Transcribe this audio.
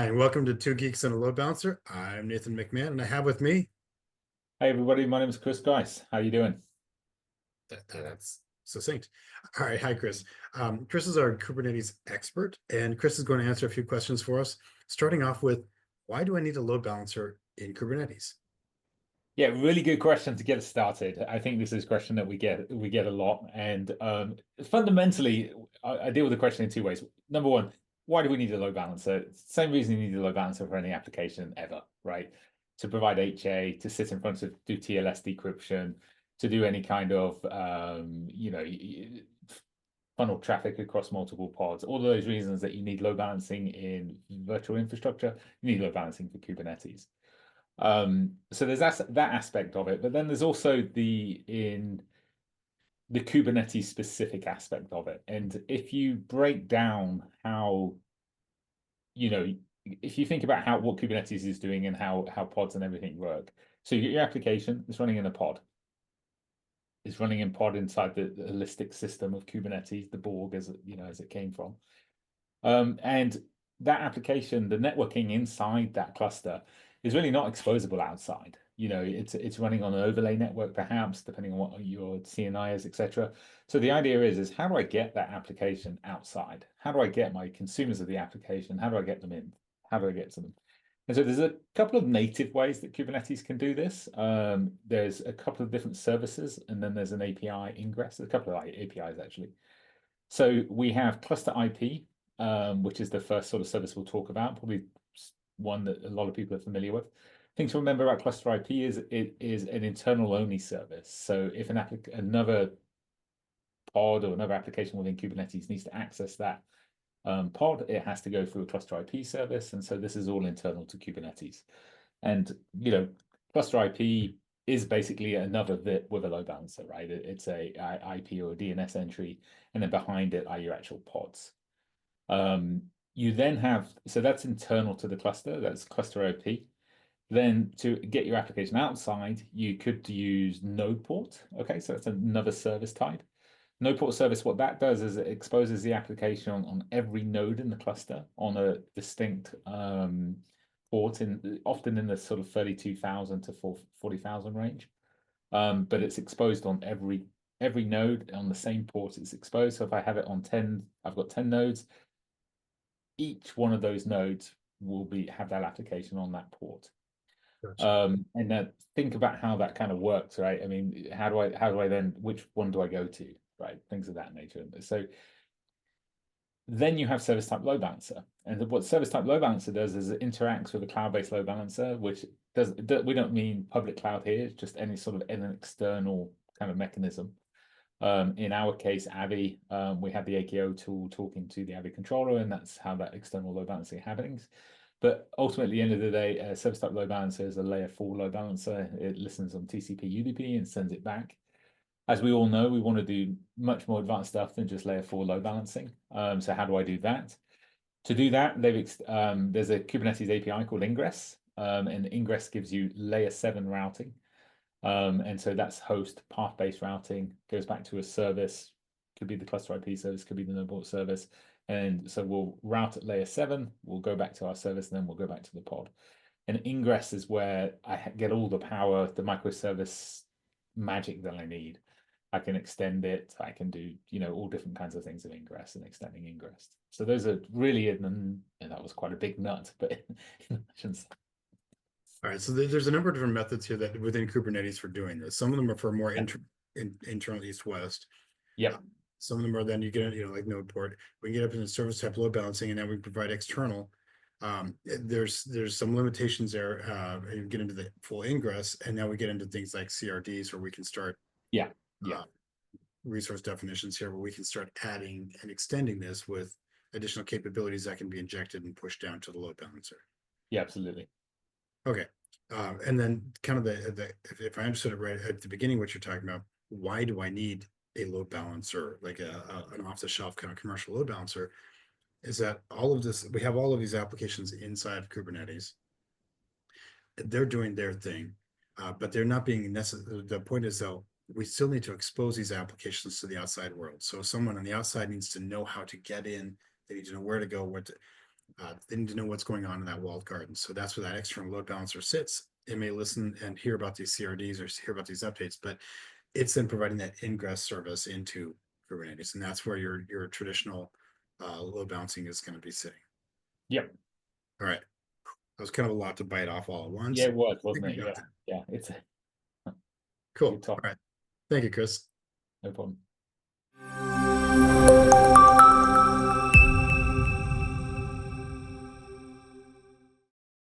Hi, and welcome to Two Geeks and a Load Balancer. I'm Nathan McMahon, and I have with me Hey everybody, my name is Chris Geis. How you doing? that's succinct. All right, hi Chris. Chris is our Kubernetes expert, and Chris is going to answer a few questions for us. Starting off with, why do I need a load balancer in Kubernetes? Yeah, really good question to get us started. I think this is a question that we get a lot, and fundamentally, I deal with the question in two ways. Number one, why do we need a load balancer? Same reason you need a load balancer for any application ever, right? To provide HA, to sit in front of do TLS decryption, to do any kind of funnel traffic across multiple pods. All of those reasons that you need load balancing in virtual infrastructure, you need load balancing for Kubernetes. So there's that aspect of it, but then there's also the Kubernetes specific aspect of it. And if you break down how, if you think about what Kubernetes is doing and how pods and everything work. So you get your application, it's running in a pod. It's running in pod inside the holistic system of Kubernetes, the Borg as it came from. And that application, the networking inside that cluster is really not exposable outside. It's running on an overlay network, perhaps, depending on what your CNI is, etc. So the idea is how do I get that application outside? How do I get my consumers of the application? How do I get them in? How do I get to them? And so there's a couple of native ways that Kubernetes can do this. There's a couple of different services, and then there's an API ingress, a couple of APIs actually. So we have ClusterIP, which is the first sort of service we'll talk about, probably one that a lot of people are familiar with. Thing to remember about ClusterIP is it is an internal only service. So if another pod or another application within Kubernetes needs to access that pod, it has to go through a ClusterIP service. And so this is all internal to Kubernetes. And, ClusterIP is basically another VIP with a load balancer, right? It's a IP or a DNS entry, and then behind it are your actual pods. You then have, so that's internal to the cluster, that's ClusterIP. Then to get your application outside, you could use NodePort. Okay, so that's another service type. NodePort service, what that does is it exposes the application on every node in the cluster on a distinct port, often in the sort of 32,000 to 40,000 range. But it's exposed on every node on the same port it's exposed. So if I have it on 10, I've got 10 nodes, each one of those nodes will have that application on that port. Gotcha. And then think about how that kind of works, right? I mean, how do I then, which one do I go to, right? Things of that nature. So then you have Service Type Load Balancer. And what Service Type Load Balancer does is it interacts with a cloud-based load balancer, which we don't mean public cloud here, it's just any sort of an external kind of mechanism. In our case, Avi, we have the AKO tool talking to the Avi controller, and that's how that external load balancing happens. But ultimately, at the end of the day, Service Type Load Balancer is a layer 4 load balancer. It listens on TCP UDP and sends it back. As we all know, we want to do much more advanced stuff than just layer 4 load balancing. So how do I do that? To do that, there's a Kubernetes API called Ingress, and Ingress gives you layer 7 routing. And so that's host path-based routing, goes back to a service, could be the ClusterIP service, could be the NodePort service. And so we'll route at layer 7, we'll go back to our service, and then we'll go back to the pod. And Ingress is where I get all the power, the microservice magic that I need. I can extend it, I can do, all different kinds of things in Ingress and extending Ingress. So those are really, and that was quite a big nut, but All right, so there's a number of different methods here that within Kubernetes for doing this. Some of them are for more internal east-west. yeah. Some of them are then you get, like NodePort. We can get up into service type load balancing, and then we provide external. There's some limitations there, and you get into the full ingress, and now we get into things like CRDs, where we can start resource definitions here, where we can start adding and extending this with additional capabilities that can be injected and pushed down to the load balancer. Yeah, absolutely. Okay, and then kind of if I understood it right at the beginning, what you're talking about, why do I need a load balancer, like an off-the-shelf kind of commercial load balancer? Is that all of this, we have all of these applications inside of Kubernetes. They're doing their thing, but they're not being necessary. The point is, though, we still need to expose these applications to the outside world. So if someone on the outside needs to know how to get in, they need to know where to go, They need to know what's going on in that walled garden. So that's where that external load balancer sits. It may listen and hear about these CRDs or hear about these updates, but it's then providing that ingress service into Kubernetes, and that's where your traditional load balancing is going to be sitting. Yep. All right. That was kind of a lot to bite off all at once. Yeah, it was, I think wasn't we it? got Yeah. there. Yeah. It's Cool. good All topic. right. Thank you, Chris. No problem.